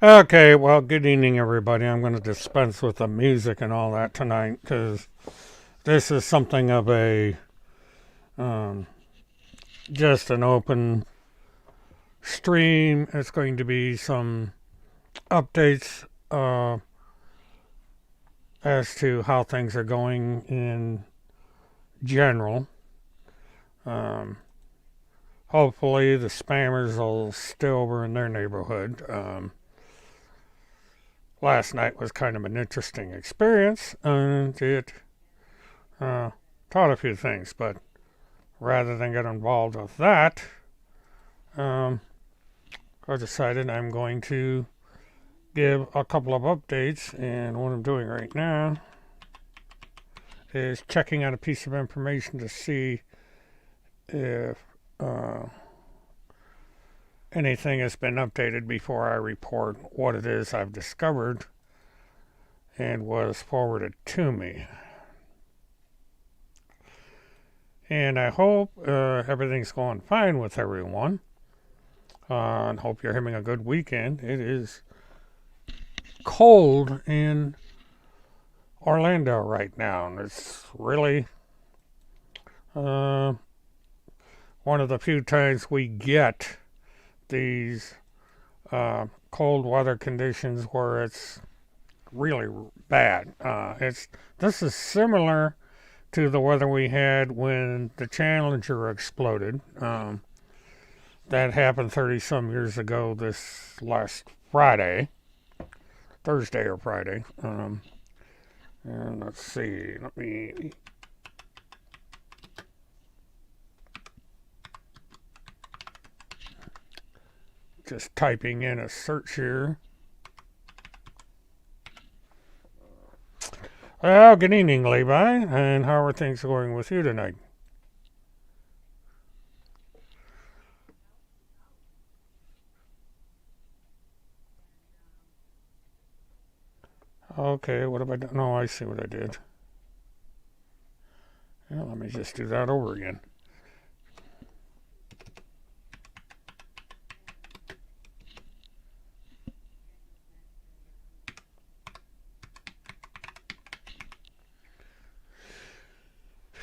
Okay, well, good evening, everybody. I'm going to dispense with the music and all that tonight because this is something of a um, just an open stream. It's going to be some updates as to how things are going in general. Um, Hopefully, the spammers will stay over in their neighborhood. Last night was kind of an interesting experience, and it uh, taught a few things, but rather than get involved with that, um, I decided I'm going to give a couple of updates. And what I'm doing right now is checking out a piece of information to see if uh, anything has been updated before I report what it is I've discovered and was forwarded to me. And I hope everything's going fine with everyone. And hope you're having a good weekend. It is cold in Orlando right now, and it's really uh, one of the few times we get these cold weather conditions where it's really bad. It's This is similar to the weather we had when the Challenger exploded. That happened 30 some years ago this last Friday, Thursday or Friday. And let's see, let me just typing in a search here. Well, good evening, Levi, and how are things going with you tonight? Okay, what have I done? No, I see what I did. Yeah, let me just do that over again.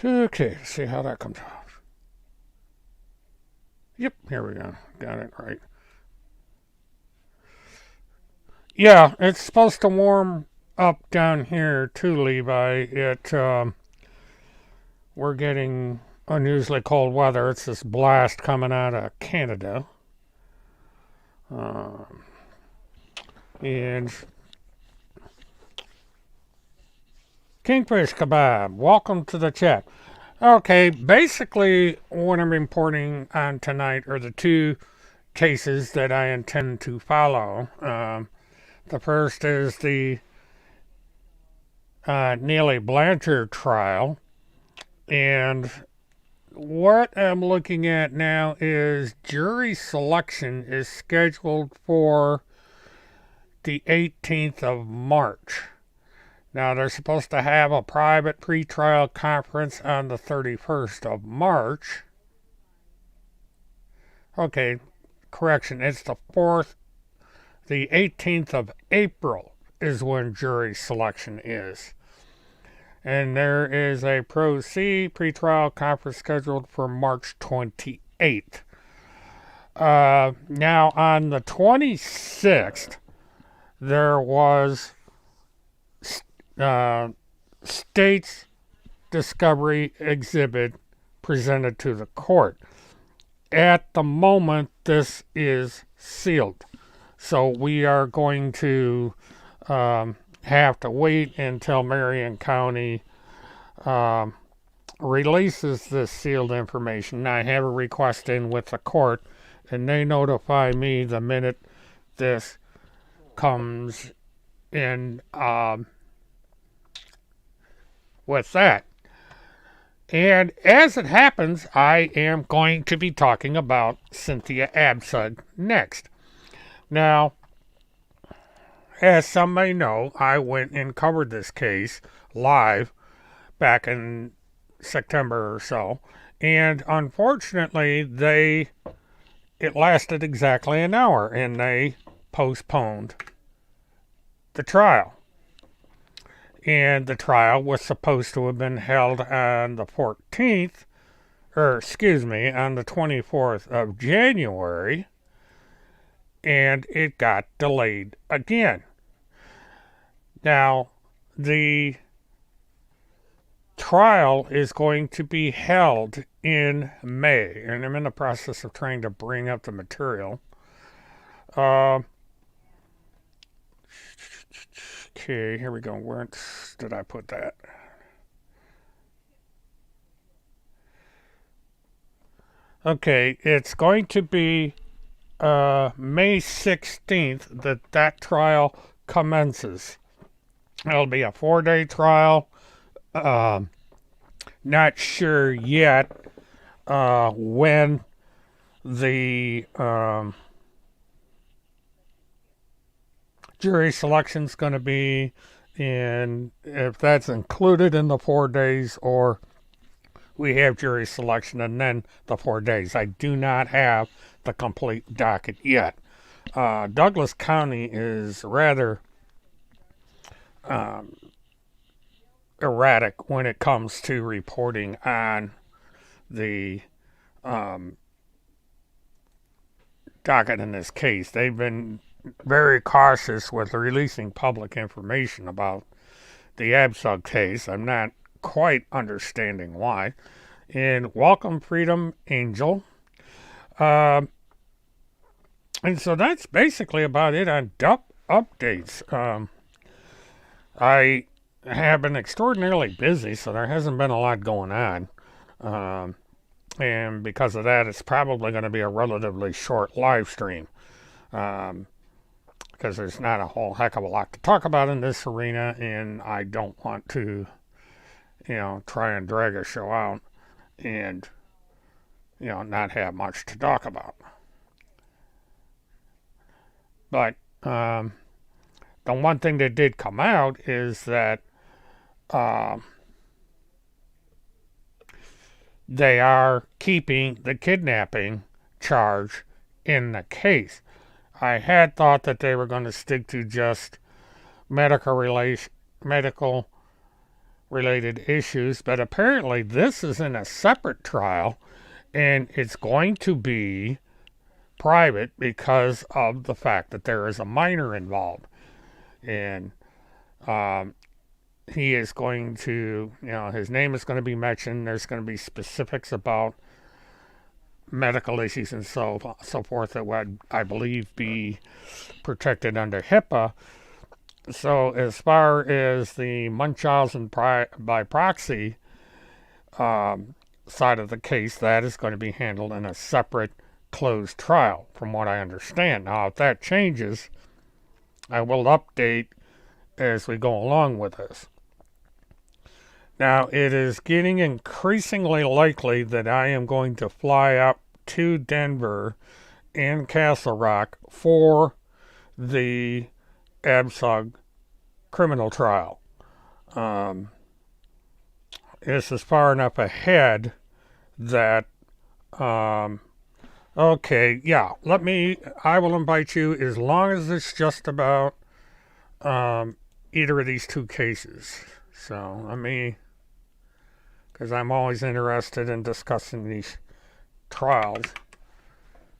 Okay, see how that comes out. Yep, here we go. Got it right. Yeah, it's supposed to warm up down here too, Levi. We're getting unusually cold weather. It's this blast coming out of Canada. Um, and Kingfish Kebab, welcome to the chat. Okay, basically, what I'm reporting on tonight are the two cases that I intend to follow. The first is the Neely Blanchard trial, and what I'm looking at now is jury selection is scheduled for the 18th of March. Now, they're supposed to have a private pretrial conference on the 31st of March. Okay, correction, it's the 4th, the 18th of April is when jury selection is. And there is a Pro C pretrial conference scheduled for March 28th. Now, on the 26th, there was state's discovery exhibit presented to the court. At the moment, this is sealed. So we are going to have to wait until Marion County releases this sealed information. I have a request in with the court, and they notify me the minute this comes in with that. And as it happens, I am going to be talking about Cynthia Absud next. Now, as some may know, I went and covered this case live back in September or so, and unfortunately, it lasted exactly an hour, and they postponed the trial. And the trial was supposed to have been held on the 14th, or excuse me, on the 24th of January, and it got delayed again. Now, the trial is going to be held in May, and I'm in the process of trying to bring up the material. Okay, here we go. Where did I put that? Okay, it's going to be May 16th that trial commences. It'll be a 4-day trial. Not sure yet when the jury selection is going to be, and if that's included in the 4 days, or we have jury selection and then the 4 days. I do not have the complete docket yet. Douglas County is rather erratic when it comes to reporting on the docket in this case. They've been very cautious with releasing public information about the Absug case. I'm not quite understanding why. And welcome, Freedom Angel. And so that's basically about it on updates. I have been extraordinarily busy, so there hasn't been a lot going on. And because of that, it's probably going to be a relatively short live stream. Because there's not a whole heck of a lot to talk about in this arena, and I don't want to, try and drag a show out and, not have much to talk about. But the one thing that did come out is that they are keeping the kidnapping charge in the case. I had thought that they were going to stick to just medical related issues, but apparently this is in a separate trial, and it's going to be private because of the fact that there is a minor involved. And he is going to, his name is going to be mentioned. There's going to be specifics about medical issues and so forth that would, I believe, be protected under HIPAA. So as far as the Munchausen by proxy side of the case, that is going to be handled in a separate closed trial, from what I understand. Now, if that changes, I will update as we go along with this. Now, it is getting increasingly likely that I am going to fly up to Denver and Castle Rock for the Absug criminal trial. This is far enough ahead that okay, yeah, I will invite you as long as it's just about either of these two cases. So because I'm always interested in discussing these trials.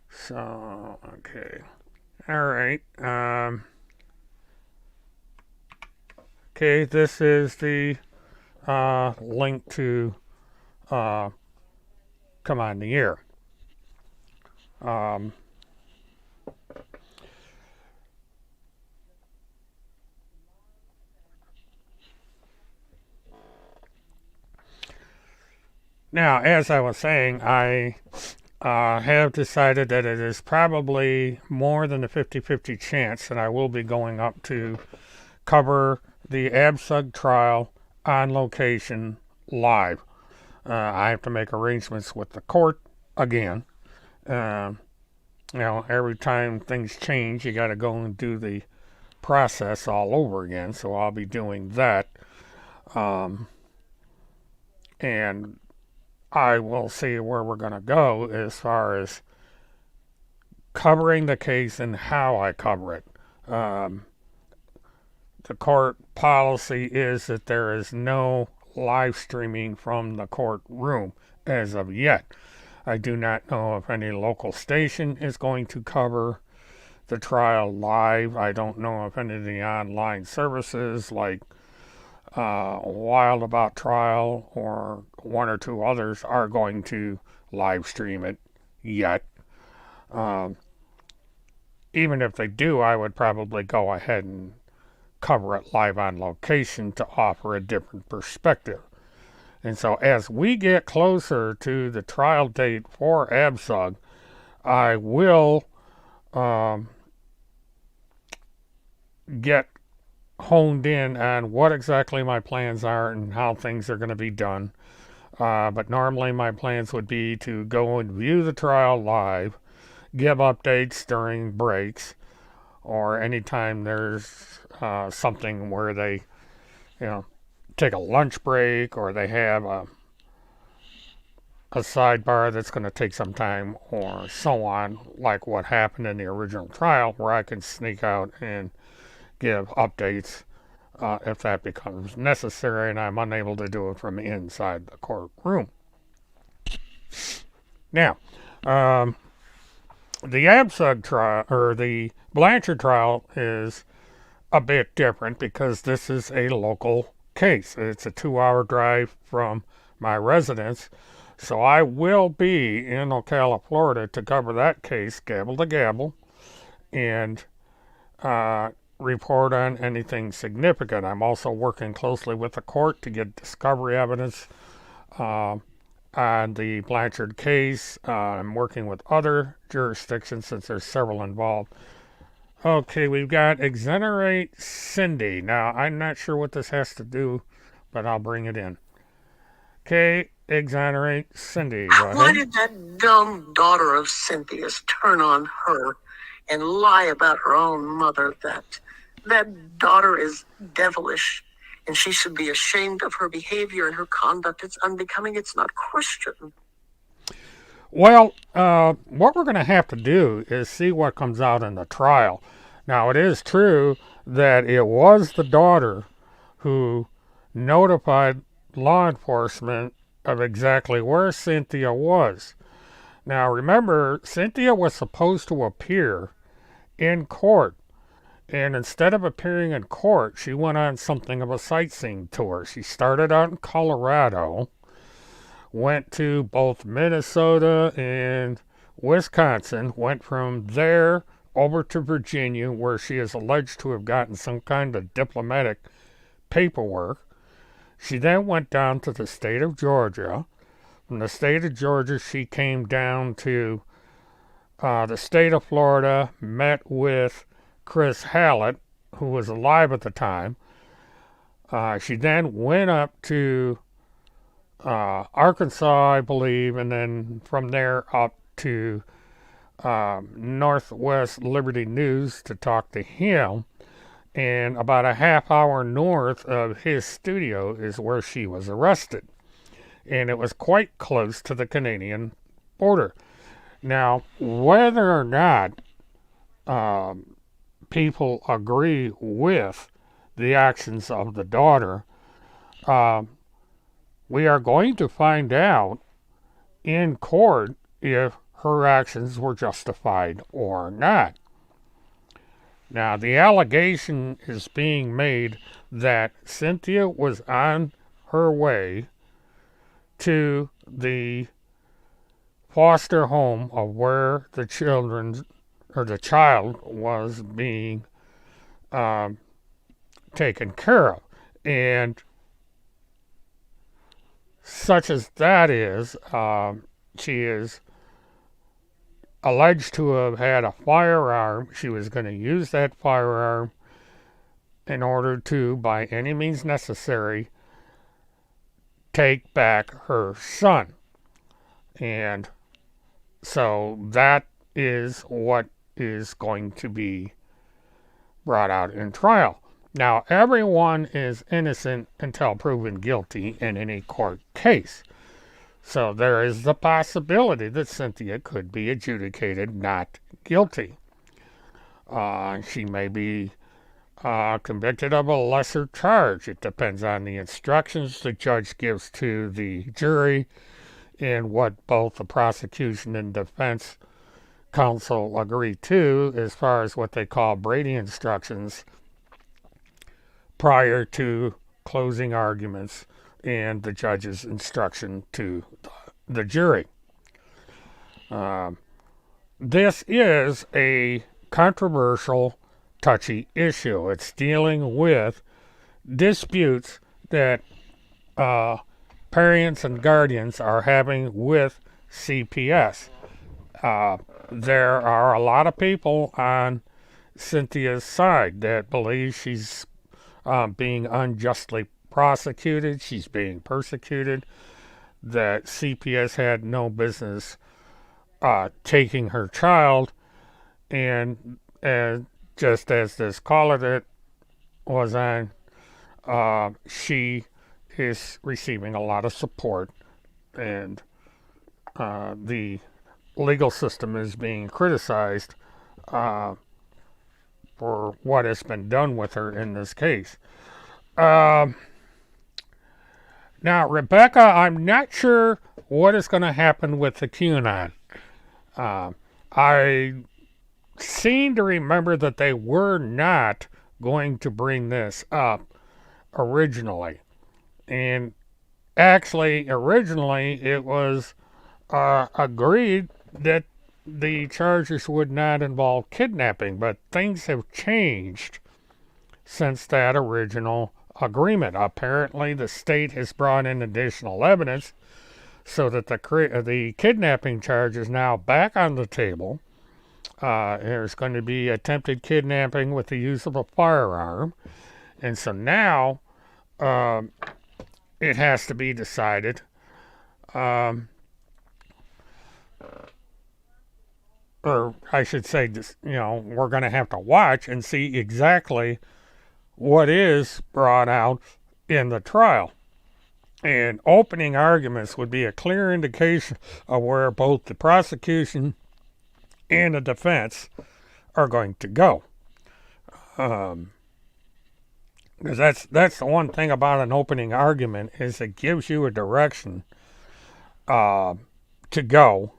So, okay. All right. Okay, this is the link to Come On the Air. Now, as I was saying, I have decided that it is probably more than a 50-50 chance that I will be going up to cover the Absug trial on location live. I have to make arrangements with the court again. Every time things change, you got to go and do the process all over again. So I'll be doing that. And I will see where we're going to go as far as covering the case and how I cover it. Um, the court policy is that there is no live streaming from the courtroom as of yet. I do not know if any local station is going to cover the trial live. I don't know if any of the online services like Wild About Trial or one or two others are going to live stream it yet. Um, Even if they do, I would probably go ahead and cover it live on location to offer a different perspective. And so as we get closer to the trial date for ABSUG, I will get honed in on what exactly my plans are and how things are going to be done. But normally my plans would be to go and view the trial live, give updates during breaks, or anytime there's something where they, take a lunch break or they have a sidebar that's going to take some time or so on, like what happened in the original trial, where I can sneak out and give updates if that becomes necessary and I'm unable to do it from inside the courtroom. Now, the ABSUG trial, or the Blanchard trial, is a bit different because this is a local case. It's a 2-hour drive from my residence, so I will be in Ocala, Florida to cover that case, gavel to gavel, and report on anything significant. I'm also working closely with the court to get discovery evidence on the Blanchard case. I'm working with other jurisdictions since there's several involved. Okay, we've got exonerate Cindy. Now, I'm not sure what this has to do, but I'll bring it in. Okay, exonerate Cindy. Go ahead. Why did that dumb daughter of Cynthia's turn on her and lie about her own mother? That daughter is devilish, and she should be ashamed of her behavior and her conduct. It's unbecoming. It's not Christian. Well, what we're going to have to do is see what comes out in the trial. Now, it is true that it was the daughter who notified law enforcement of exactly where Cynthia was. Now, remember, Cynthia was supposed to appear in court. And instead of appearing in court, she went on something of a sightseeing tour. She started out in Colorado, went to both Minnesota and Wisconsin, went from there over to Virginia, where she is alleged to have gotten some kind of diplomatic paperwork. She then went down to the state of Georgia. From the state of Georgia, she came down to the state of Florida, met with Chris Hallett, who was alive at the time. She then went up to Arkansas, I believe, and then from there up to Northwest Liberty News to talk to him. And about a half hour north of his studio is where she was arrested. And it was quite close to the Canadian border. Now, whether or not people agree with the actions of the daughter, we are going to find out in court if her actions were justified or not. Now, the allegation is being made that Cynthia was on her way to the foster home of where the child was being taken care of. And such as that is, she is alleged to have had a firearm. She was going to use that firearm in order to, by any means necessary, take back her son. And so that is what is going to be brought out in trial. Now, everyone is innocent until proven guilty in any court case. So there is the possibility that Cynthia could be adjudicated not guilty. She may be convicted of a lesser charge. It depends on the instructions the judge gives to the jury and what both the prosecution and defense counsel agree to as far as what they call Brady instructions prior to closing arguments and the judge's instruction to the jury. This is a controversial, touchy issue. It's dealing with disputes that parents and guardians are having with CPS. There are a lot of people on Cynthia's side that believe she's being unjustly prosecuted, she's being persecuted, that CPS had no business taking her child, and just as this caller that was on, she is receiving a lot of support, and the legal system is being criticized for what has been done with her in this case. Now, Rebecca, I'm not sure what is going to happen with the QAnon. I seem to remember that they were not going to bring this up originally. And actually, originally, it was agreed that the charges would not involve kidnapping, but things have changed since that original agreement. Apparently, the state has brought in additional evidence so that the kidnapping charge is now back on the table. There's going to be attempted kidnapping with the use of a firearm. And so now it has to be decided or I should say, we're going to have to watch and see exactly what is brought out in the trial. And opening arguments would be a clear indication of where both the prosecution and the defense are going to go. Because that's the one thing about an opening argument is it gives you a direction to go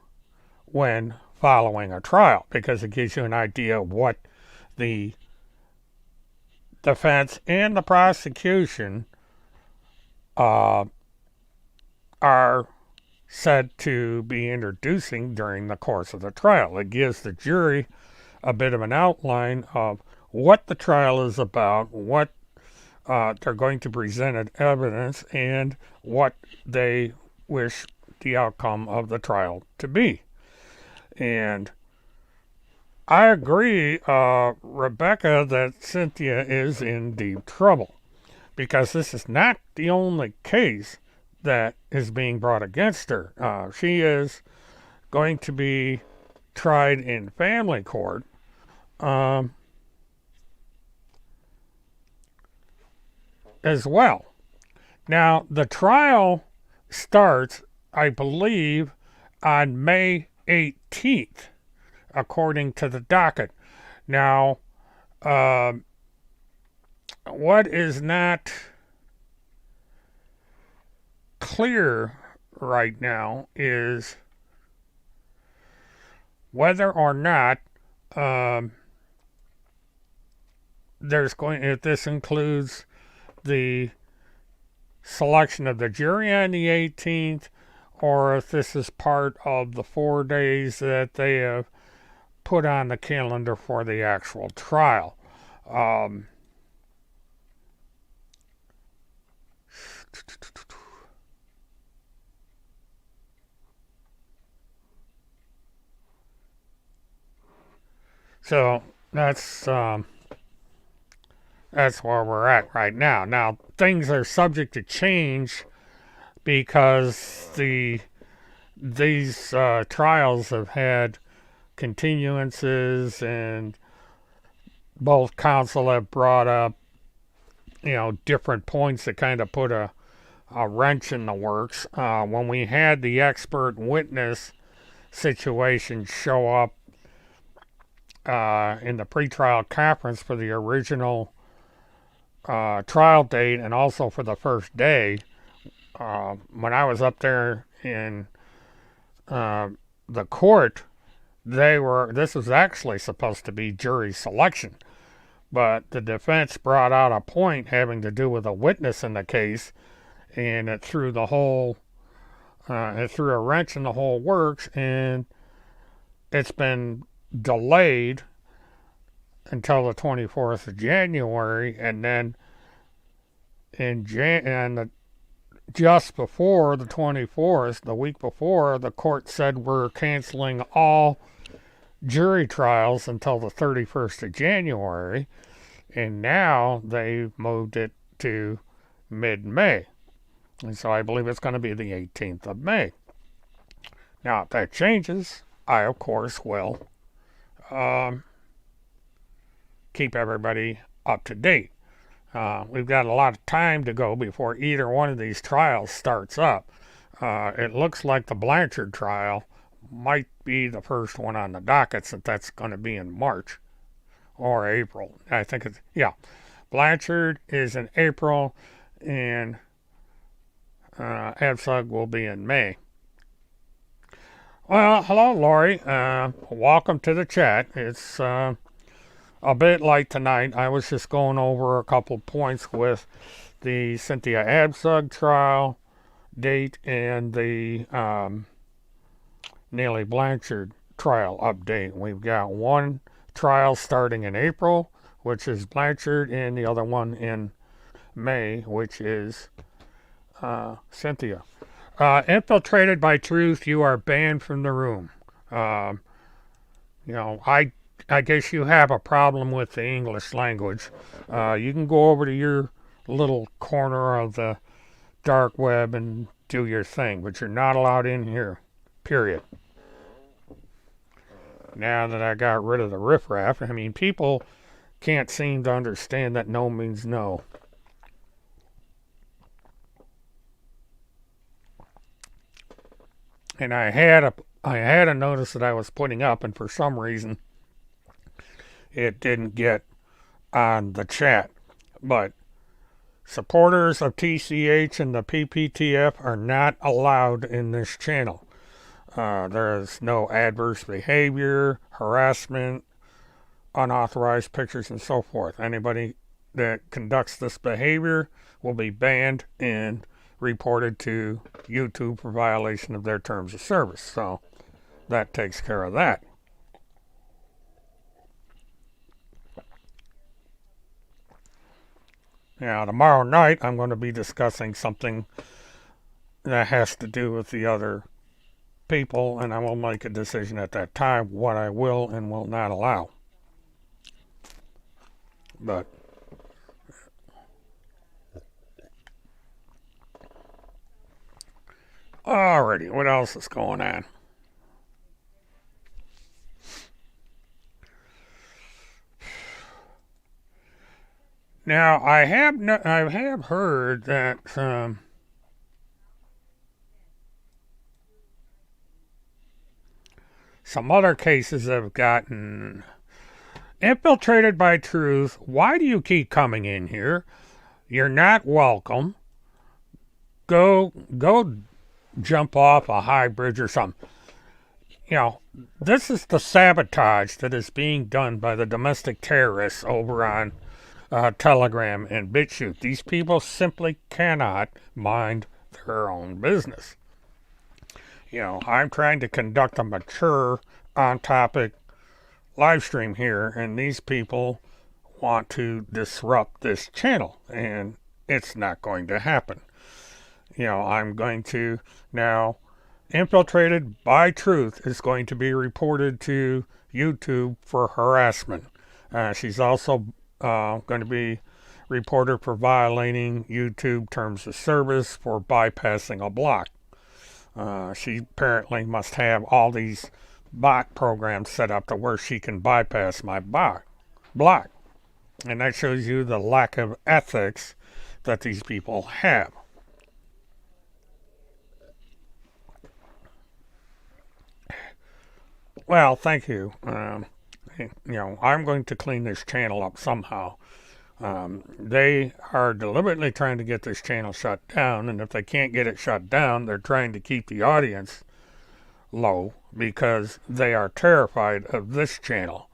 when following a trial, because it gives you an idea of what the defense and the prosecution are said to be introducing during the course of the trial. It gives the jury a bit of an outline of what the trial is about, what they're going to present as evidence, and what they wish the outcome of the trial to be. And I agree, Rebecca, that Cynthia is in deep trouble, because this is not the only case that is being brought against her. She is going to be tried in family court as well. Now, the trial starts, I believe, on May 18th, according to the docket. Now, what is not clear right now is whether or not if this includes the selection of the jury on the 18th, or if this is part of the 4 days that they have put on the calendar for the actual trial. So that's where we're at right now. Now, things are subject to change because these trials have had continuances, and both counsel have brought up, different points that kind of put a wrench in the works. When we had the expert witness situation show up in the pretrial conference for the original trial date and also for the first day. When I was up there in the court, this was actually supposed to be jury selection, but the defense brought out a point having to do with a witness in the case, and it threw a wrench in the whole works, and it's been delayed until the 24th of January, and then just before the 24th, the week before, the court said we're canceling all jury trials until the 31st of January, and now they've moved it to mid-May. And so I believe it's going to be the 18th of May. Now, if that changes, I, of course, will keep everybody up to date. We've got a lot of time to go before either one of these trials starts up. It looks like the Blanchard trial might be the first one on the docket, since that's going to be in March or April. I think it's, yeah. Blanchard is in April, and ABSUG will be in May. Well, hello, Lori. Welcome to the chat. It's a bit late tonight. I was just going over a couple points with the Cynthia ABSUG trial date and the Neely Blanchard trial update. We've got one trial starting in April, which is Blanchard, and the other one in May, which is Cynthia. Infiltrated by truth, you are banned from the room. I guess you have a problem with the English language. You can go over to your little corner of the dark web and do your thing, but you're not allowed in here, period. Now that I got rid of the riffraff, I mean, people can't seem to understand that no means no. And I had a notice that I was putting up, and for some reason it didn't get on the chat. But supporters of TCH and the PPTF are not allowed in this channel. There is no adverse behavior, harassment, unauthorized pictures, and so forth. Anybody that conducts this behavior will be banned and reported to YouTube for violation of their terms of service. So that takes care of that. Now, tomorrow night, I'm going to be discussing something that has to do with the other people, and I will make a decision at that time what I will and will not allow. But alrighty, what else is going on? Now, I have heard that some other cases have gotten infiltrated by truth. Why do you keep coming in here? You're not welcome. Go jump off a high bridge or something. You know, this is the sabotage that is being done by the domestic terrorists over on Telegram and BitChute. These people simply cannot mind their own business. You know, I'm trying to conduct a mature, on-topic live stream here, and these people want to disrupt this channel, and it's not going to happen. You know, I'm going to now, infiltrated by truth is going to be reported to YouTube for harassment. She's also going to be reported for violating YouTube terms of service for bypassing a block. She apparently must have all these bot programs set up to where she can bypass my block. And that shows you the lack of ethics that these people have. Well, thank you. I'm going to clean this channel up somehow. They are deliberately trying to get this channel shut down, and if they can't get it shut down, they're trying to keep the audience low because they are terrified of this channel.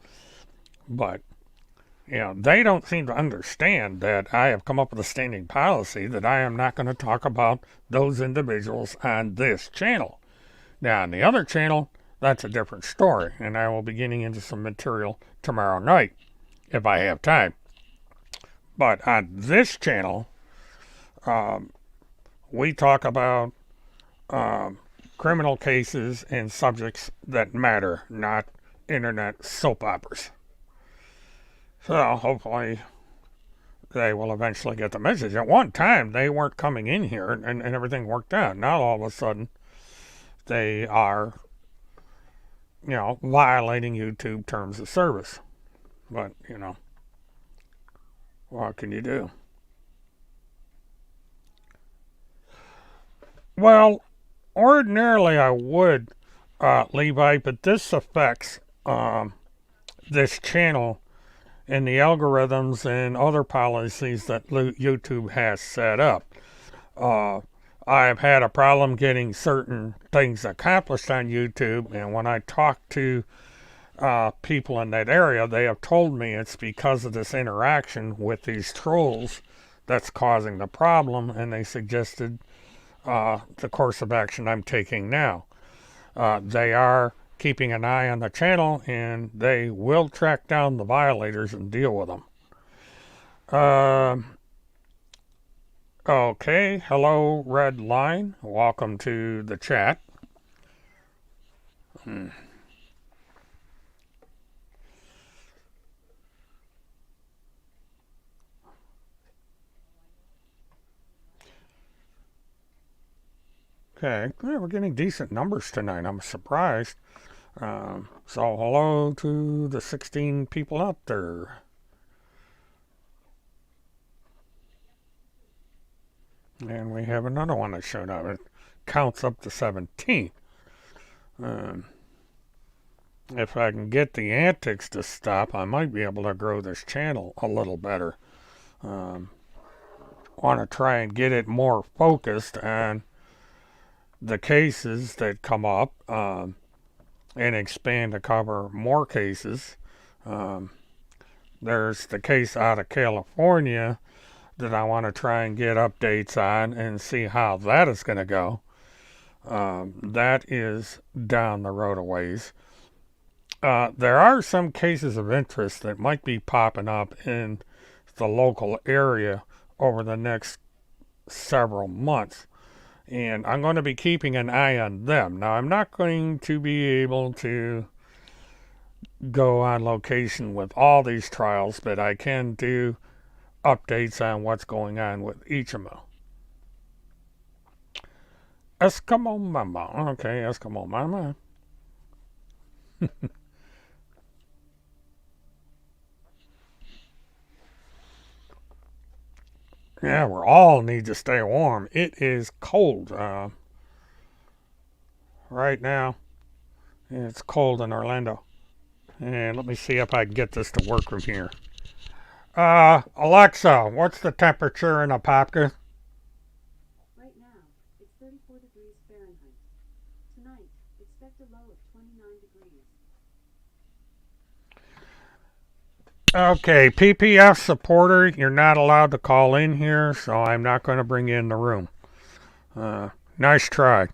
But they don't seem to understand that I have come up with a standing policy that I am not going to talk about those individuals on this channel. Now, on the other channel, that's a different story, and I will be getting into some material tomorrow night if I have time. But on this channel, we talk about criminal cases and subjects that matter, not internet soap operas. So hopefully they will eventually get the message. At one time, they weren't coming in here and everything worked out. Now all of a sudden, they are, violating YouTube terms of service. But, what can you do? Well, ordinarily I would, Levi, but this affects this channel and the algorithms and other policies that YouTube has set up. I've had a problem getting certain things accomplished on YouTube, and when I talk to people in that area, they have told me it's because of this interaction with these trolls that's causing the problem, and they suggested the course of action I'm taking now. They are keeping an eye on the channel, and they will track down the violators and deal with them. Okay, hello, Red Line. Welcome to the chat. Okay, yeah, we're getting decent numbers tonight. I'm surprised. So hello to the 16 people out there. And we have another one that showed up. It counts up to 17. If I can get the antics to stop, I might be able to grow this channel a little better. Want to try and get it more focused on the cases that come up and expand to cover more cases. There's the case out of California that I want to try and get updates on and see how that is going to go. That is down the road a ways. There are some cases of interest that might be popping up in the local area over the next several months. And I'm going to be keeping an eye on them. Now, I'm not going to be able to go on location with all these trials, but I can do updates on what's going on with each of them. Eskimo Mama. Okay, Eskimo Mama. Yeah, we all need to stay warm. It is cold right now. It's cold in Orlando. And let me see if I can get this to work from here. Alexa, what's the temperature in Apopka? Right now, it's 34 degrees Fahrenheit. Tonight, expect a low of 29 degrees. Okay, PPF supporter, you're not allowed to call in here, so I'm not going to bring you in the room. Nice try.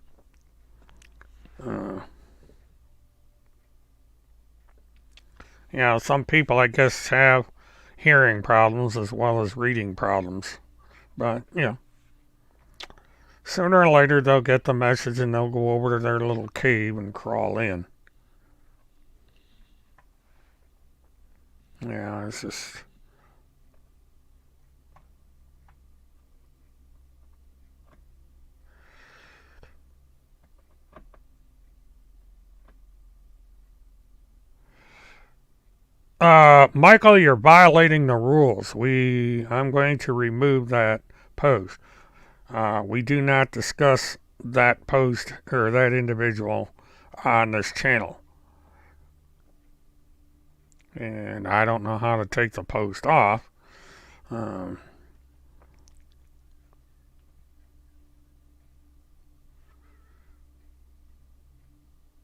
Some people, I guess, have hearing problems as well as reading problems. But, sooner or later they'll get the message and they'll go over to their little cave and crawl in. Yeah, it's just... Michael, you're violating the rules. I'm going to remove that post. We do not discuss that post or that individual on this channel. and I don't know how to take the post off. Um,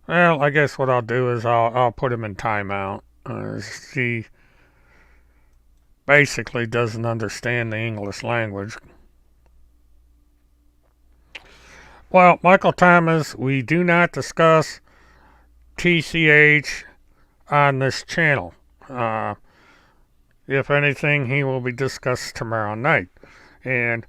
well, I guess what I'll do is I'll put him in timeout. He basically doesn't understand the English language. Well, Michael Thomas, we do not discuss TCH on this channel. Uh, if anything, he will be discussed tomorrow night. And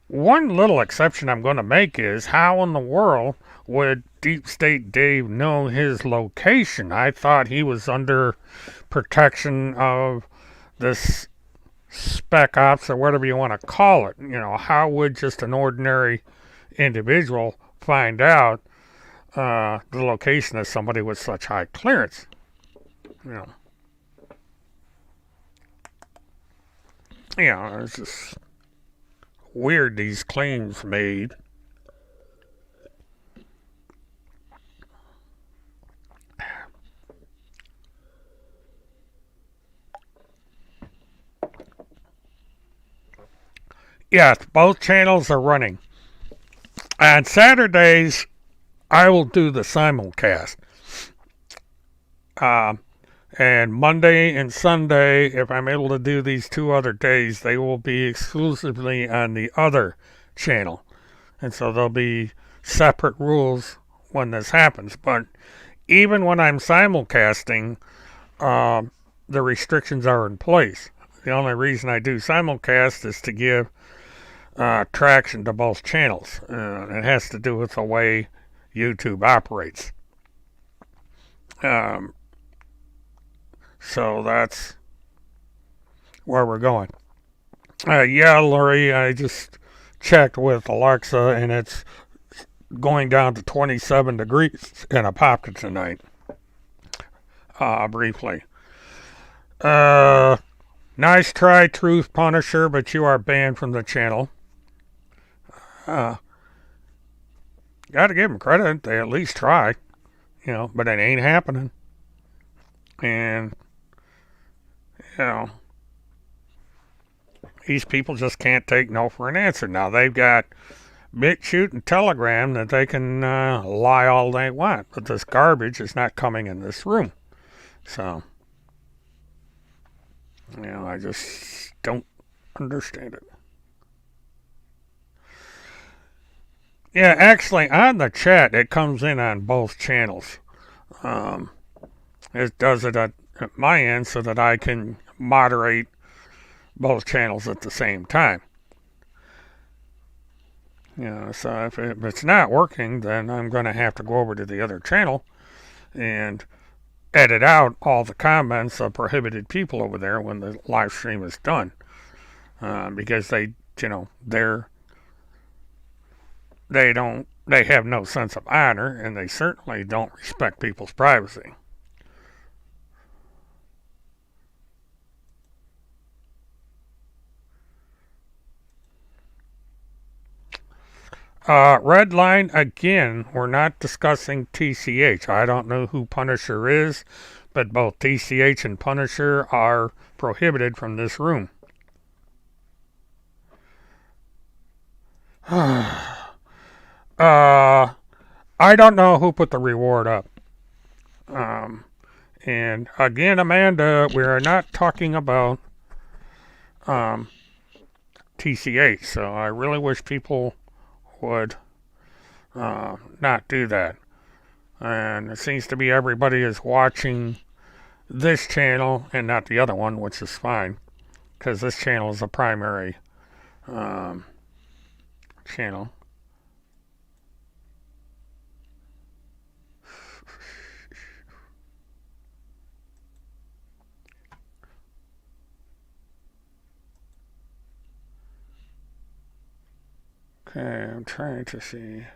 one little exception I'm going to make is how in the world would Deep State Dave know his location? I thought he was under protection of this spec ops or whatever you want to call it. You know, how would just an ordinary individual find out the location of somebody with such high clearance? You know, it's just weird these claims made. Yes, both channels are running. On Saturdays, I will do the simulcast. And Monday and Sunday, if I'm able to do these 2 other days, they will be exclusively on the other channel. And so there'll be separate rules when this happens. But even when I'm simulcasting, the restrictions are in place. The only reason I do simulcast is to give traction to both channels. It has to do with the way YouTube operates. So that's where we're going. Yeah, Lori, I just checked with Alexa, and it's going down to 27 degrees in Apopka tonight. Briefly. Nice try, Truth Punisher, but you are banned from the channel. Gotta give them credit. They at least try. But it ain't happening. And, these people just can't take no for an answer. Now, they've got BitChute and Telegram that they can lie all they want, but this garbage is not coming in this room. So, I just don't understand it. Yeah, actually, on the chat, it comes in on both channels. It does it at my end so that I can moderate both channels at the same time. So if it's not working, then I'm going to have to go over to the other channel and edit out all the comments of prohibited people over there when the live stream is done. Because they have no sense of honor, and they certainly don't respect people's privacy. Red line again, we're not discussing TCH. I don't know who Punisher is, but both TCH and Punisher are prohibited from this room. I don't know who put the reward up. And again, Amanda, we are not talking about TCH, so I really wish people would not do that. And it seems to be everybody is watching this channel and not the other one, which is fine, because this channel is a primary channel. Okay, I'm trying to see.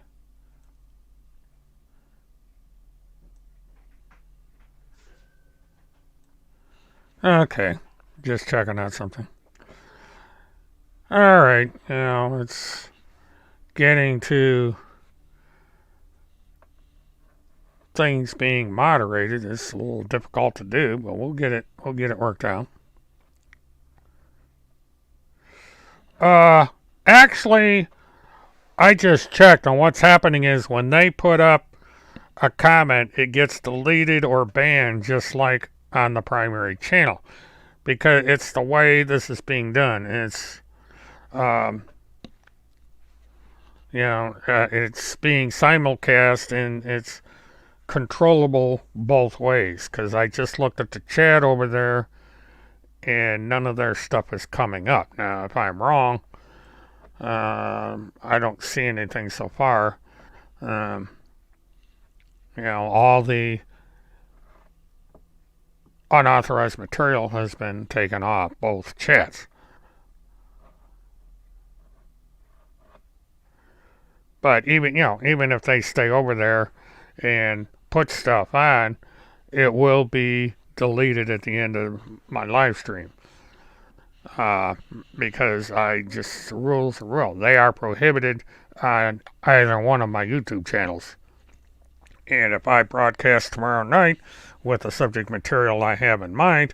Okay, just checking out something. Alright, it's getting to things being moderated. It's a little difficult to do, but we'll get it worked out. Actually, I just checked, and what's happening is when they put up a comment, it gets deleted or banned just like on the primary channel, because it's the way this is being done. It's it's being simulcast, and it's controllable both ways, because I just looked at the chat over there and none of their stuff is coming up. Now, if I'm wrong, I don't see anything so far. All the unauthorized material has been taken off both chats. But even if they stay over there and put stuff on, it will be deleted at the end of my live stream. Because the rules are rule. They are prohibited on either one of my YouTube channels. And if I broadcast tomorrow night with the subject material I have in mind,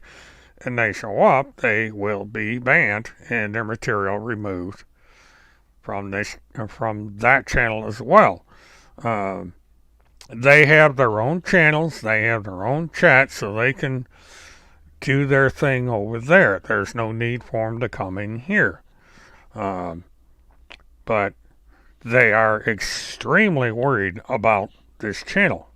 and they show up, they will be banned and their material removed from that channel as well. They have their own channels, they have their own chat, so they can do their thing over there. There's no need for them to come in here. But they are extremely worried about this channel.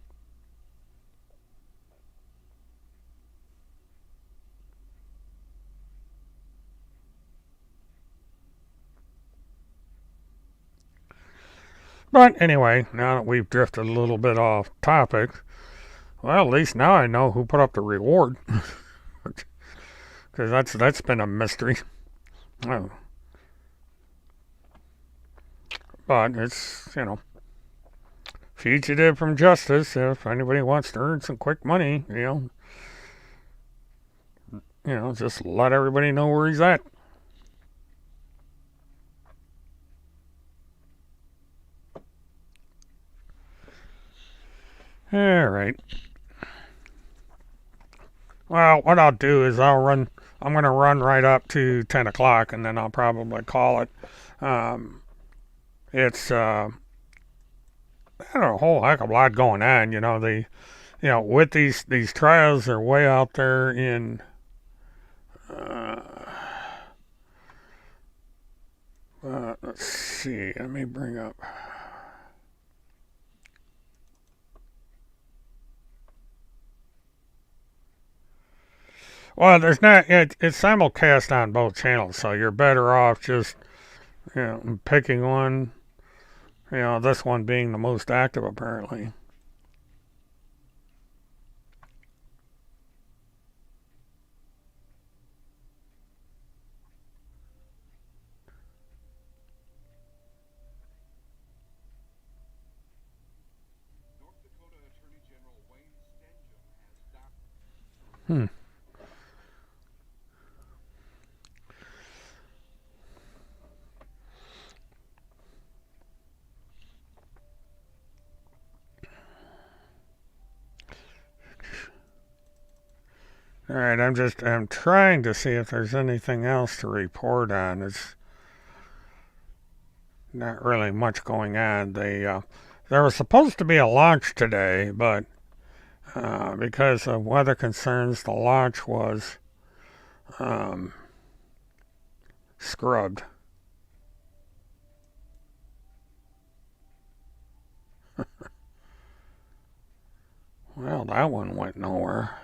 But anyway, now that we've drifted a little bit off topic, well, at least now I know who put up the reward. Because that's been a mystery. Oh. But it's, fugitive from justice. If anybody wants to earn some quick money, just let everybody know where he's at. All right. Well, what I'll do is I'm going to run right up to 10 o'clock, and then I'll probably call it. It's, a whole heck of a lot going on. With these trials, are way out there in, let's see, let me bring up. Well, there's not. It's simulcast on both channels, so you're better off just, picking one. This one being the most active, apparently. Hmm. All right, I'm trying to see if there's anything else to report on. It's not really much going on. There was supposed to be a launch today, but because of weather concerns, the launch was scrubbed. Well, that one went nowhere.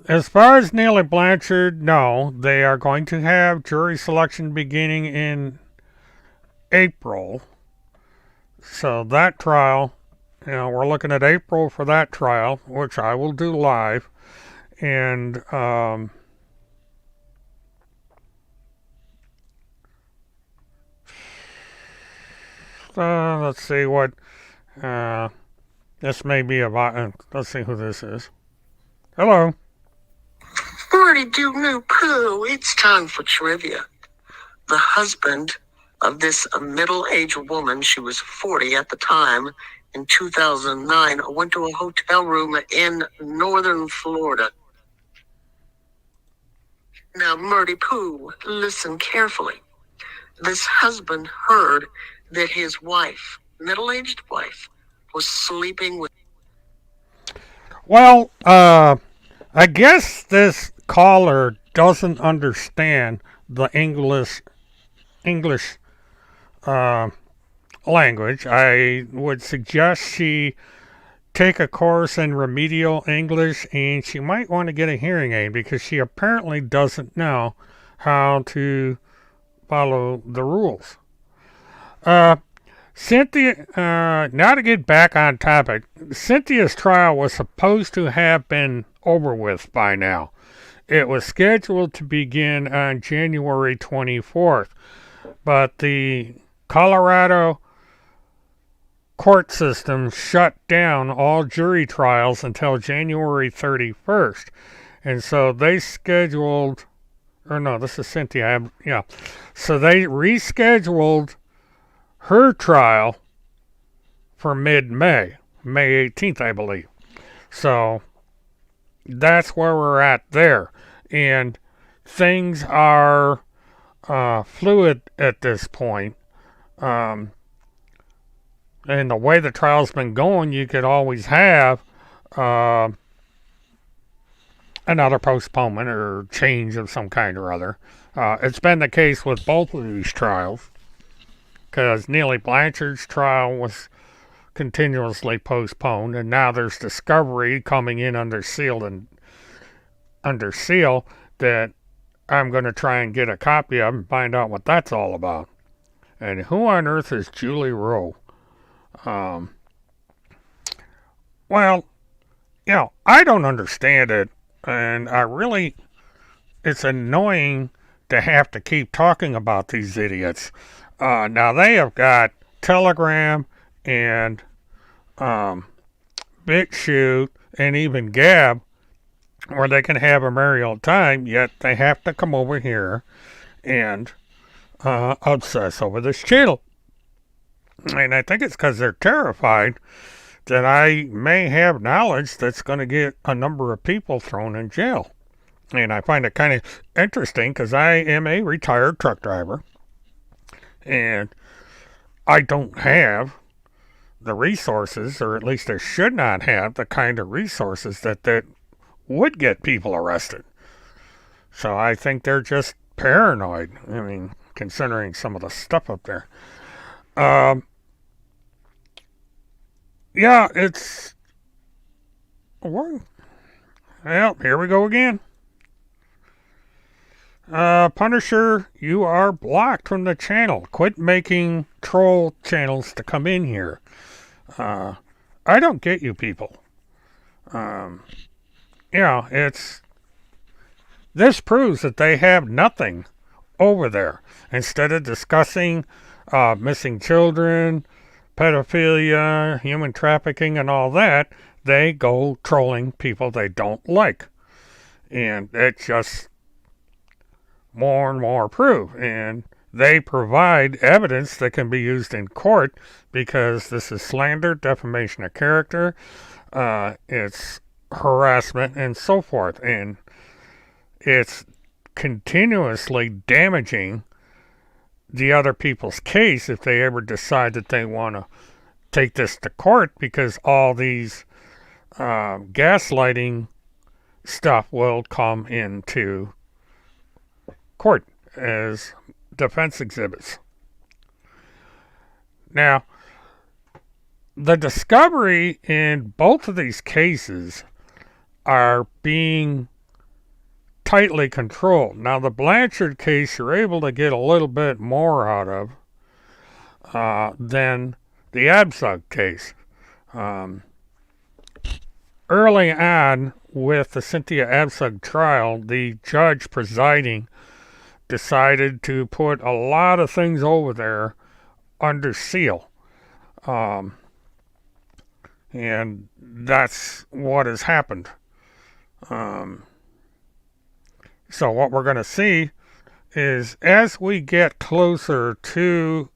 As far as Neely Blanchard, no. They are going to have jury selection beginning in April. So that trial, we're looking at April for that trial, which I will do live. And let's see what this may be about. Let's see who this is. Hello. Already do new poo. It's time for trivia. The husband of this middle-aged woman, she was 40 at the time, in 2009, went to a hotel room in northern Florida. Now, Murdy Pooh, listen carefully. This husband heard that his wife, middle-aged wife, was sleeping with. Well, I guess this caller doesn't understand the English uh, language. I would suggest she take a course in remedial English, and she might want to get a hearing aid because she apparently doesn't know how to follow the rules. Uh, Cynthia, now to get back on topic, Cynthia's trial was supposed to have been over with by now. It was scheduled to begin on January 24th, but the Colorado court system shut down all jury trials until January 31st. And so they scheduled, or no, this is Cynthia, yeah. So they rescheduled her trial for mid-May, May 18th, I believe. So that's where we're at there. And things are fluid at this point. And the way the trial's been going, you could always have another postponement or change of some kind or other. It's been the case with both of these trials, because Neely Blanchard's trial was continuously postponed, and now there's discovery coming in under seal that I'm going to try and get a copy of and find out what that's all about. And who on earth is Julie Rowe? Well, I don't understand it, and it's annoying to have to keep talking about these idiots. Now they have got Telegram and BitChute and even Gab, where they can have a merry old time, yet they have to come over here and obsess over this channel. And I think it's because they're terrified that I may have knowledge that's going to get a number of people thrown in jail. And I find it kind of interesting because I am a retired truck driver, and I don't have the resources, or at least I should not have the kind of resources that would get people arrested. So I think they're just paranoid. I mean, considering some of the stuff up there. Yeah, well, here we go again. Punisher, you are blocked from the channel. Quit making troll channels to come in here. I don't get you people. This proves that they have nothing over there. Instead of discussing missing children, pedophilia, human trafficking, and all that, they go trolling people they don't like. And it's just more and more proof. And they provide evidence that can be used in court because this is slander, defamation of character, it's harassment, and so forth. And it's continuously damaging the other people's case if they ever decide that they want to take this to court, because all these gaslighting stuff will come into court as defense exhibits. Now, the discovery in both of these cases are being tightly controlled. Now, the Blanchard case you're able to get a little bit more out of than the Abzug case. Early on with the Cynthia Abzug trial, the judge presiding decided to put a lot of things over there under seal. And that's what has happened. So what we're going to see is as we get closer to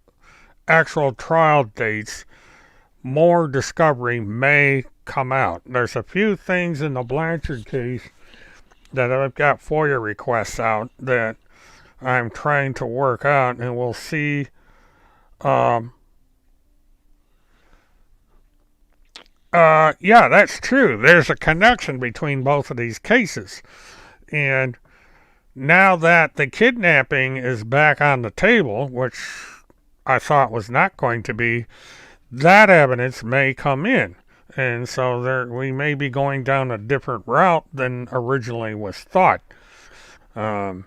actual trial dates, more discovery may come out. There's a few things in the Blanchard case that I've got FOIA requests out that I'm trying to work out, and we'll see. Um, yeah, that's true. There's a connection between both of these cases. And now that the kidnapping is back on the table, which I thought was not going to be, that evidence may come in. And so we may be going down a different route than originally was thought. Um,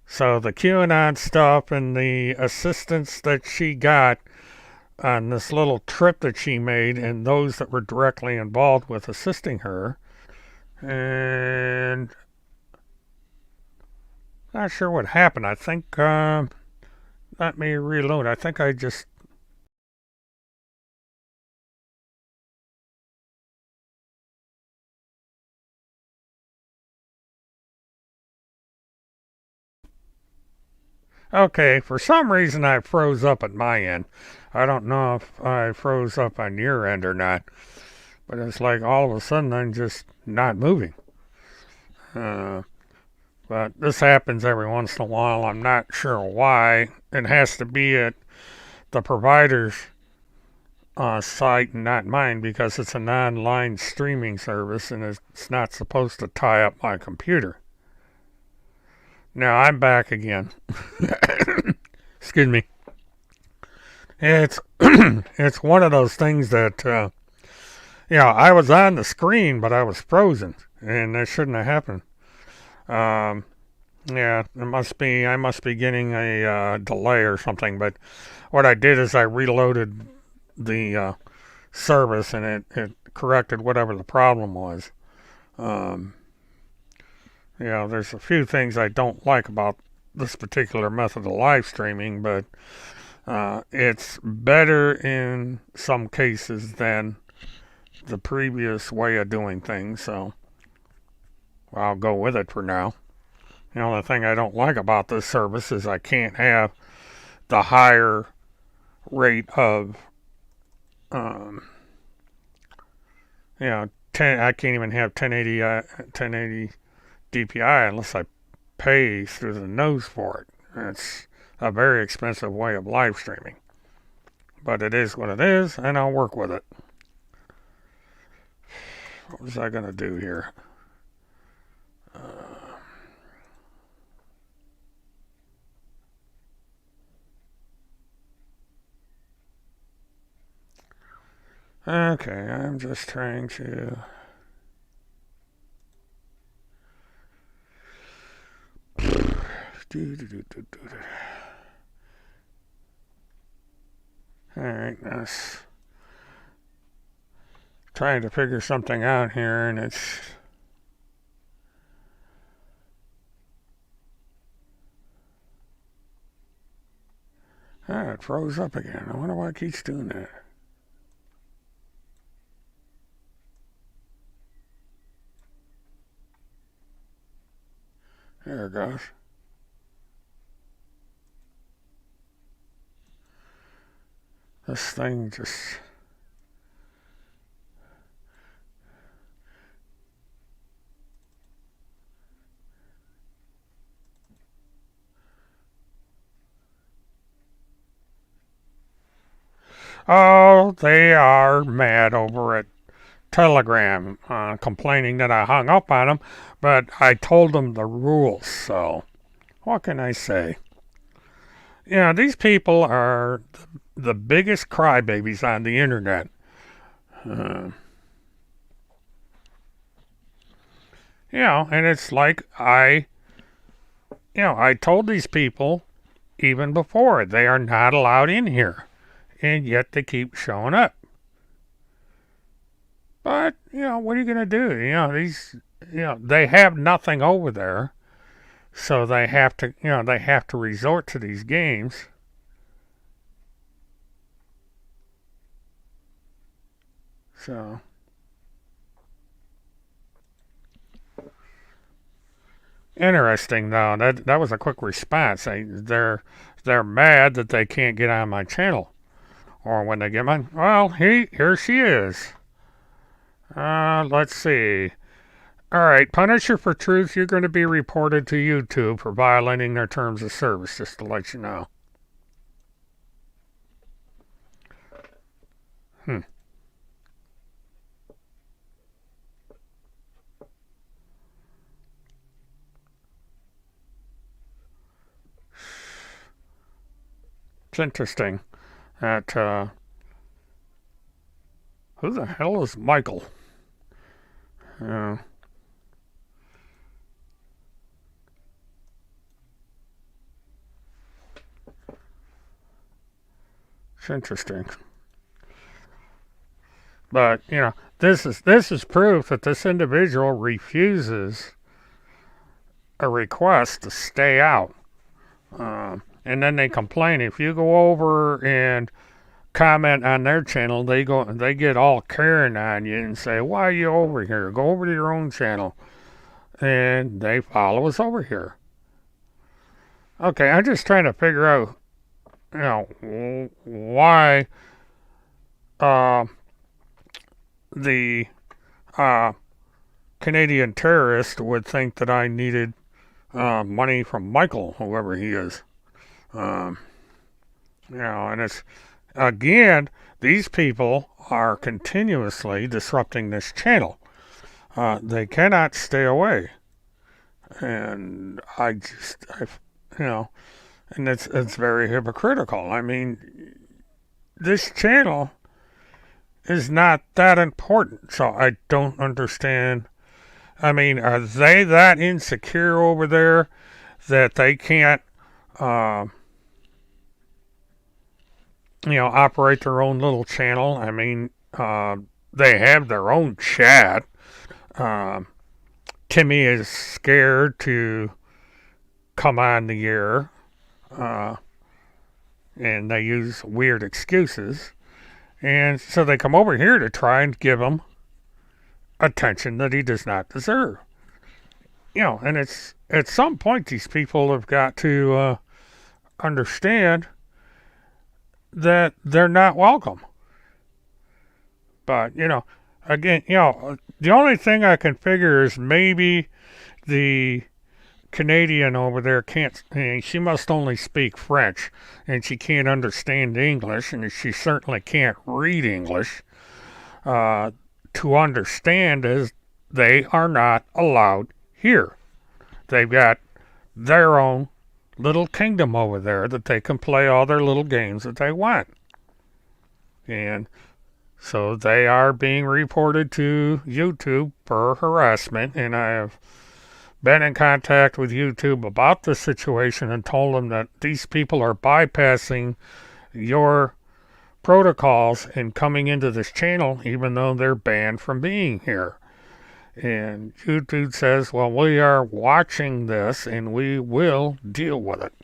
so the QAnon stuff and the assistance that she got on this little trip that she made, and those that were directly involved with assisting her. And not sure what happened. I think, let me reload. I think I just. Okay, for some reason I froze up at my end. I don't know if I froze up on your end or not, but it's like all of a sudden I'm just not moving. Uh, but this happens every once in a while. I'm not sure why. It has to be at the provider's site and not mine because it's an online streaming service and it's not supposed to tie up my computer. Now I'm back again. Excuse me. It's it's one of those things that I was on the screen but I was frozen and that shouldn't have happened. Um, yeah, I must be getting a delay or something. But what I did is I reloaded the service and it corrected whatever the problem was. Um, there's a few things I don't like about this particular method of live streaming, but it's better in some cases than the previous way of doing things, so I'll go with it for now. The only thing I don't like about this service is I can't have the higher rate of, um, I can't even have 1080 DPI unless I pay through the nose for it. It's a very expensive way of live streaming. But it is what it is, and I'll work with it. What was I going to do here? Okay, I'm just trying to. Alright, that's trying to figure something out here, and it's. It froze up again. I wonder why it keeps doing that. There it goes. This thing just. Oh, they are mad over at Telegram, complaining that I hung up on them, but I told them the rules, so what can I say? These people are the biggest crybabies on the internet. Uh, and it's like I told these people even before they are not allowed in here, and yet they keep showing up. But what are you gonna do? They have nothing over there, so they have to resort to these games. So Interesting though. That was a quick response. They're mad that they can't get on my channel, or when they get mine. Well, here she is. Let's see. All right, Punisher for Truth. You're going to be reported to YouTube for violating their terms of service. Just to let you know. Hmm. It's interesting that who the hell is Michael? Uh, it's interesting, but this is proof that this individual refuses a request to stay out, and then they complain if you go over and comment on their channel, they get all Karen on you and say, "Why are you over here? Go over to your own channel." And they follow us over here. Okay, I'm just trying to figure out, why uh, the uh, Canadian terrorist would think that I needed money from Michael, whoever he is. Um, and it's again, these people are continuously disrupting this channel. They cannot stay away, and and it's very hypocritical. I mean, this channel is not that important, so I don't understand. I mean, are they that insecure over there that they can't, uh, operate their own little channel? I mean, they have their own chat. Um, Timmy is scared to come on the air, uh, and they use weird excuses. And so they come over here to try and give him attention that he does not deserve. And it's at some point these people have got to understand that they're not welcome. But, again, the only thing I can figure is maybe the Canadian over there can't, she must only speak French, and she can't understand English, and she certainly can't read English. To understand is they are not allowed here. They've got their own little kingdom over there that they can play all their little games that they want. And so they are being reported to YouTube for harassment, and I have been in contact with YouTube about the situation and told them that these people are bypassing your protocols and coming into this channel even though they're banned from being here. And YouTube says, well, we are watching this and we will deal with it.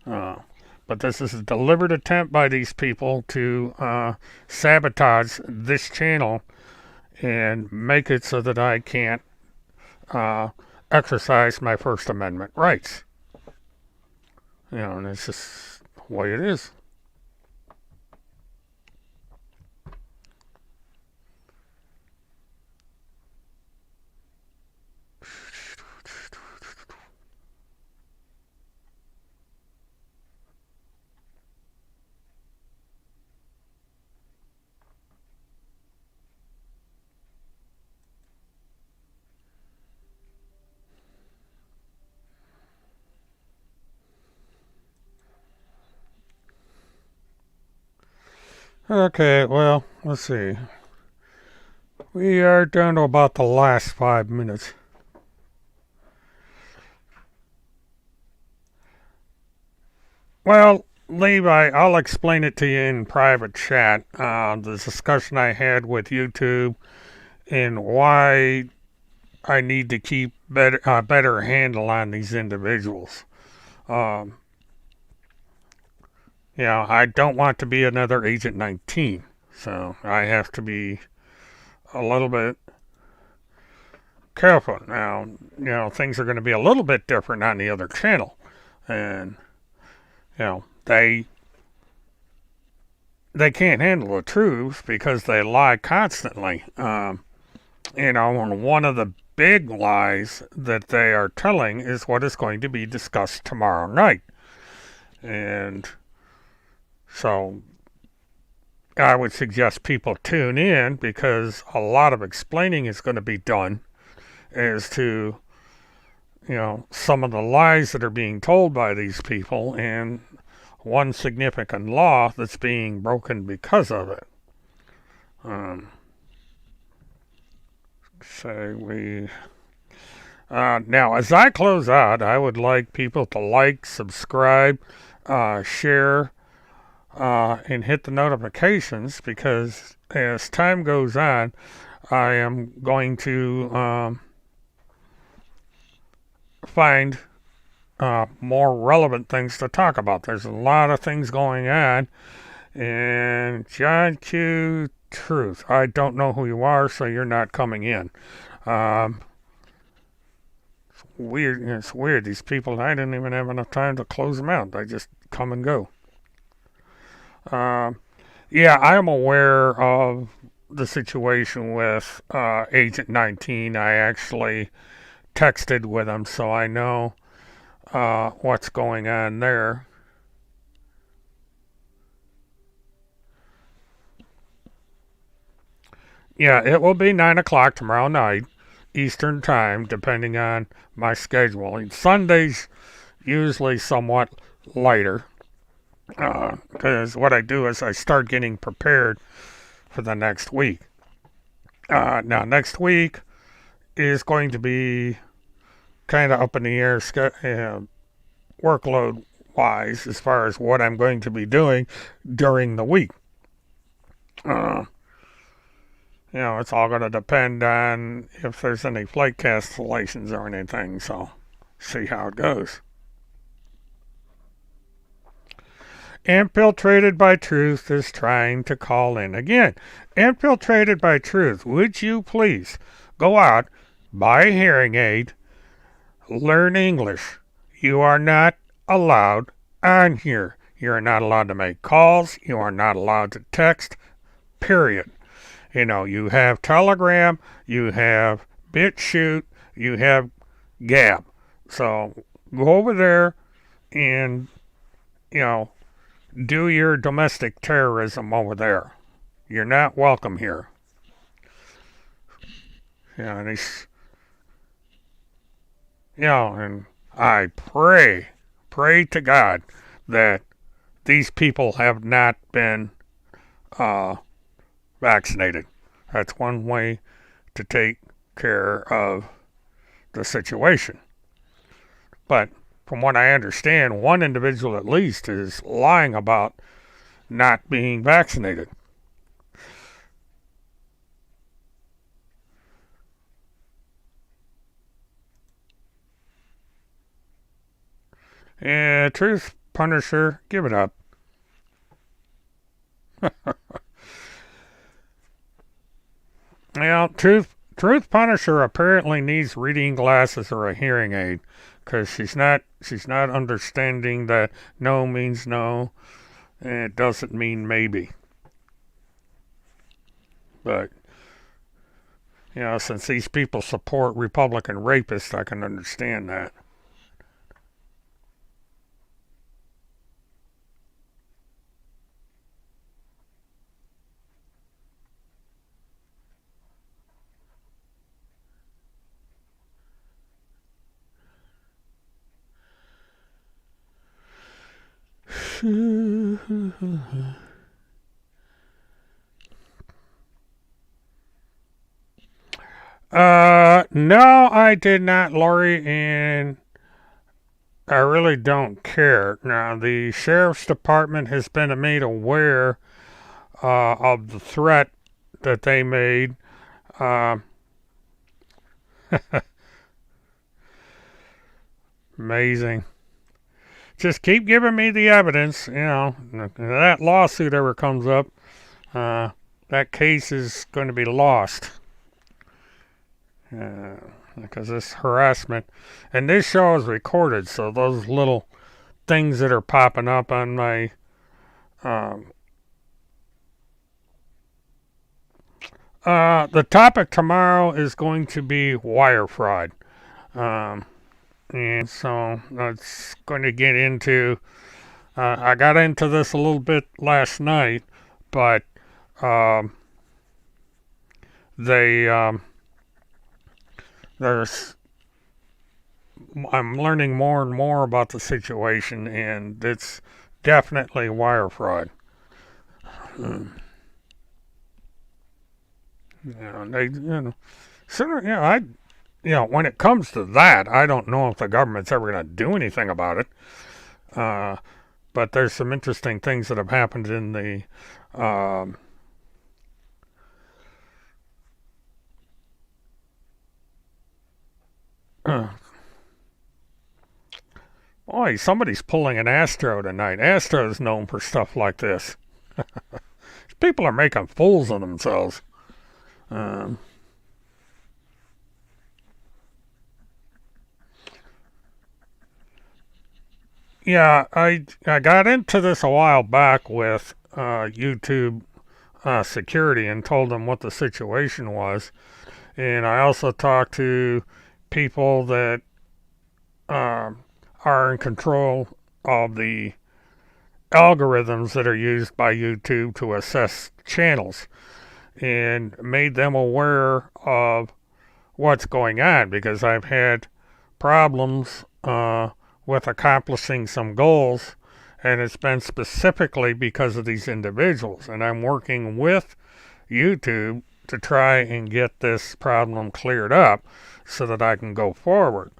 But this is a deliberate attempt by these people to sabotage this channel and make it so that I can't exercise my First Amendment rights. And it's just the way it is. Okay, well, let's see. We are down to about the last 5 minutes. Well, Levi, I'll explain it to you in private chat. The discussion I had with YouTube and why I need to keep better handle on these individuals. Um, I don't want to be another Agent 19, so I have to be a little bit careful. Now, things are going to be a little bit different on the other channel. And, they can't handle the truth because they lie constantly. And one of the big lies that they are telling is what is going to be discussed tomorrow night. And so I would suggest people tune in because a lot of explaining is going to be done as to, some of the lies that are being told by these people and one significant law that's being broken because of it. Now, as I close out, I would like people to like, subscribe, share, and hit the notifications because as time goes on, I am going to find more relevant things to talk about. There's a lot of things going on, and John Q. Truth, I don't know who you are, so you're not coming in. It's weird. It's weird. These people, I didn't even have enough time to close them out. They just come and go. Yeah, I am aware of the situation with Agent 19. I actually texted with him, so I know what's going on there. Yeah, it will be 9 o'clock tomorrow night, Eastern Time, depending on my schedule. And Sunday's usually somewhat lighter, because what I do is I start getting prepared for the next week. Now, next week is going to be kind of up in the air workload-wise as far as what I'm going to be doing during the week. It's all going to depend on if there's any flight cancellations or anything, so see how it goes. Infiltrated by Truth is trying to call in again. Infiltrated by Truth, would you please go out, buy a hearing aid, learn English. You are not allowed on here. You are not allowed to make calls. You are not allowed to text, period. You have Telegram, you have BitChute, you have Gab. So go over there and, do your domestic terrorism over there. You're not welcome here. And I pray to God that these people have not been vaccinated. That's one way to take care of the situation. But from what I understand, one individual at least is lying about not being vaccinated. And Truth Punisher, give it up. Truth Punisher apparently needs reading glasses or a hearing aid because she's not understanding that no means no and it doesn't mean maybe. But since these people support Republican rapists, I can understand that. No, I did not, Lori, and I really don't care. Now, the sheriff's department has been made aware of the threat that they made. Amazing. Just keep giving me the evidence, that lawsuit ever comes up, that case is going to be lost. because this harassment, and this show is recorded, so those little things that are popping up on my the topic tomorrow is going to be wire fraud. And so that's going to get into. I got into this a little bit last night, but they there's I'm learning more and more about the situation, and it's definitely wire fraud. Sooner, when it comes to that, I don't know if the government's ever going to do anything about it. But there's some interesting things that have happened in the boy, somebody's pulling an Astro tonight. Astro's known for stuff like this. People are making fools of themselves. Yeah, I got into this a while back with YouTube security and told them what the situation was. And I also talked to people that are in control of the algorithms that are used by YouTube to assess channels and made them aware of what's going on, because I've had problems with accomplishing some goals, and it's been specifically because of these individuals. And I'm working with YouTube to try and get this problem cleared up so that I can go forward.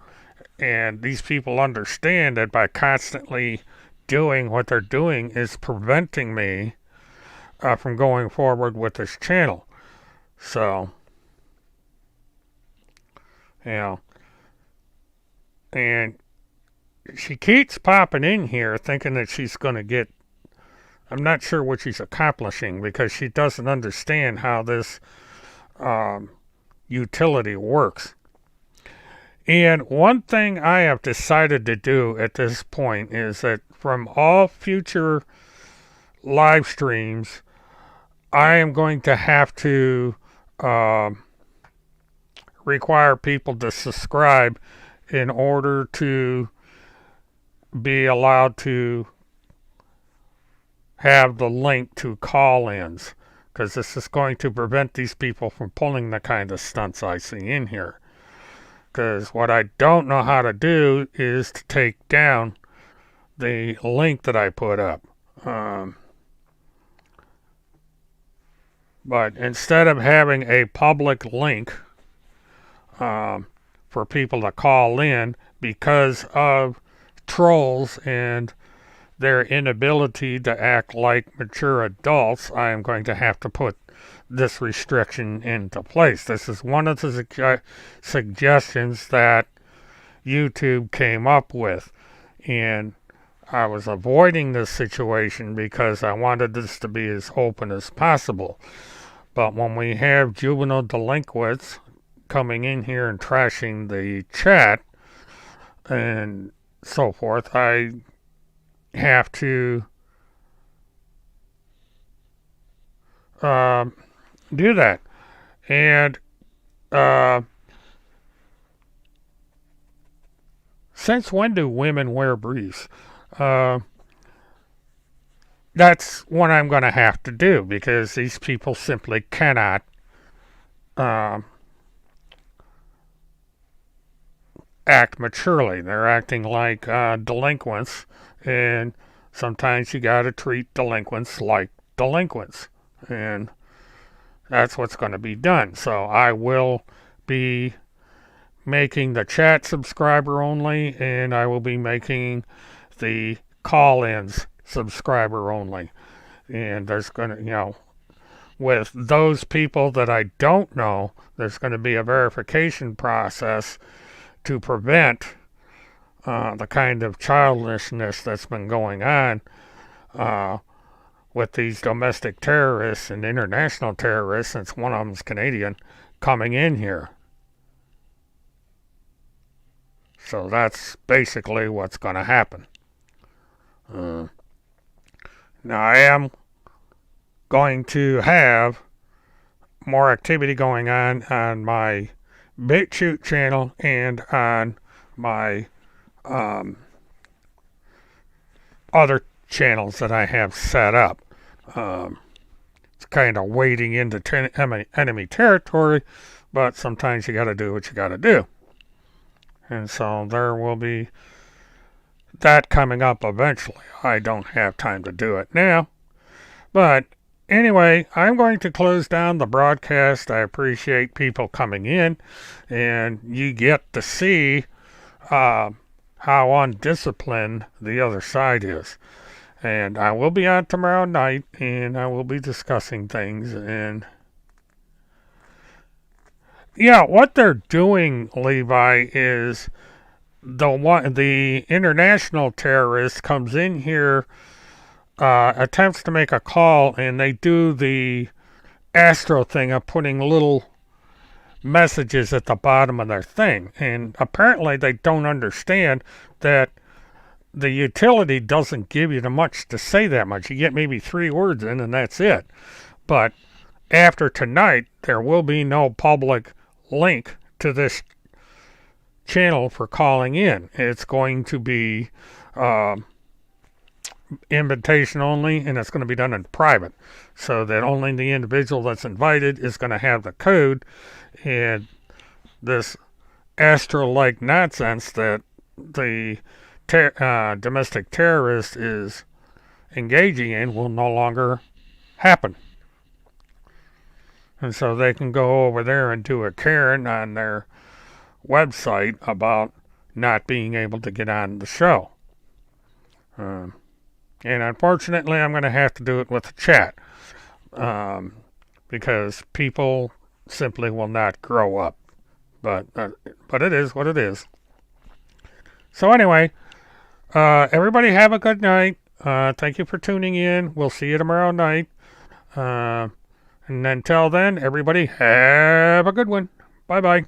And these people understand that by constantly doing what they're doing is preventing me from going forward with this channel. So, and she keeps popping in here thinking that she's going to get. I'm not sure what she's accomplishing, because she doesn't understand how this utility works. And one thing I have decided to do at this point is that from all future live streams, I am going to have to require people to subscribe in order to be allowed to have the link to call-ins, because this is going to prevent these people from pulling the kind of stunts I see in here. Because what I don't know how to do is to take down the link that I put up. But instead of having a public link for people to call in, because of trolls and their inability to act like mature adults, I am going to have to put this restriction into place. This is one of the suggestions that YouTube came up with, and I was avoiding this situation because I wanted this to be as open as possible. But when we have juvenile delinquents coming in here and trashing the chat and so forth, I have to do that. And since when do women wear briefs? That's what I'm going to have to do, because these people simply cannot act maturely. They're acting like delinquents, and sometimes you got to treat delinquents like delinquents, and that's what's going to be done. So I will be making the chat subscriber only, and I will be making the call-ins subscriber only. And there's going to, with those people that I don't know, there's going to be a verification process to prevent the kind of childishness that's been going on with these domestic terrorists and international terrorists, since one of them's Canadian, coming in here. So that's basically what's going to happen. Now I am going to have more activity going on my BitChute channel and on my other channels that I have set up. It's kind of wading into enemy territory, but sometimes you got to do what you got to do. And so there will be that coming up eventually. I don't have time to do it now. But anyway, I'm going to close down the broadcast. I appreciate people coming in, and you get to see how undisciplined the other side is. And I will be on tomorrow night, and I will be discussing things. And yeah, what they're doing, Levi, is the international terrorist comes in here, attempts to make a call, and they do the Astro thing of putting little messages at the bottom of their thing. And apparently they don't understand that the utility doesn't give you much to say that much. You get maybe 3 words in and that's it. But after tonight, there will be no public link to this channel for calling in. It's going to be invitation only, and it's going to be done in private, so that only the individual that's invited is going to have the code. And this Astro-like nonsense that the domestic terrorist is engaging in will no longer happen. And so they can go over there and do a Karen on their website about not being able to get on the show. And unfortunately, I'm going to have to do it with the chat. Because people simply will not grow up. But it is what it is. So anyway, everybody have a good night. Thank you for tuning in. We'll see you tomorrow night. And until then, everybody have a good one. Bye-bye.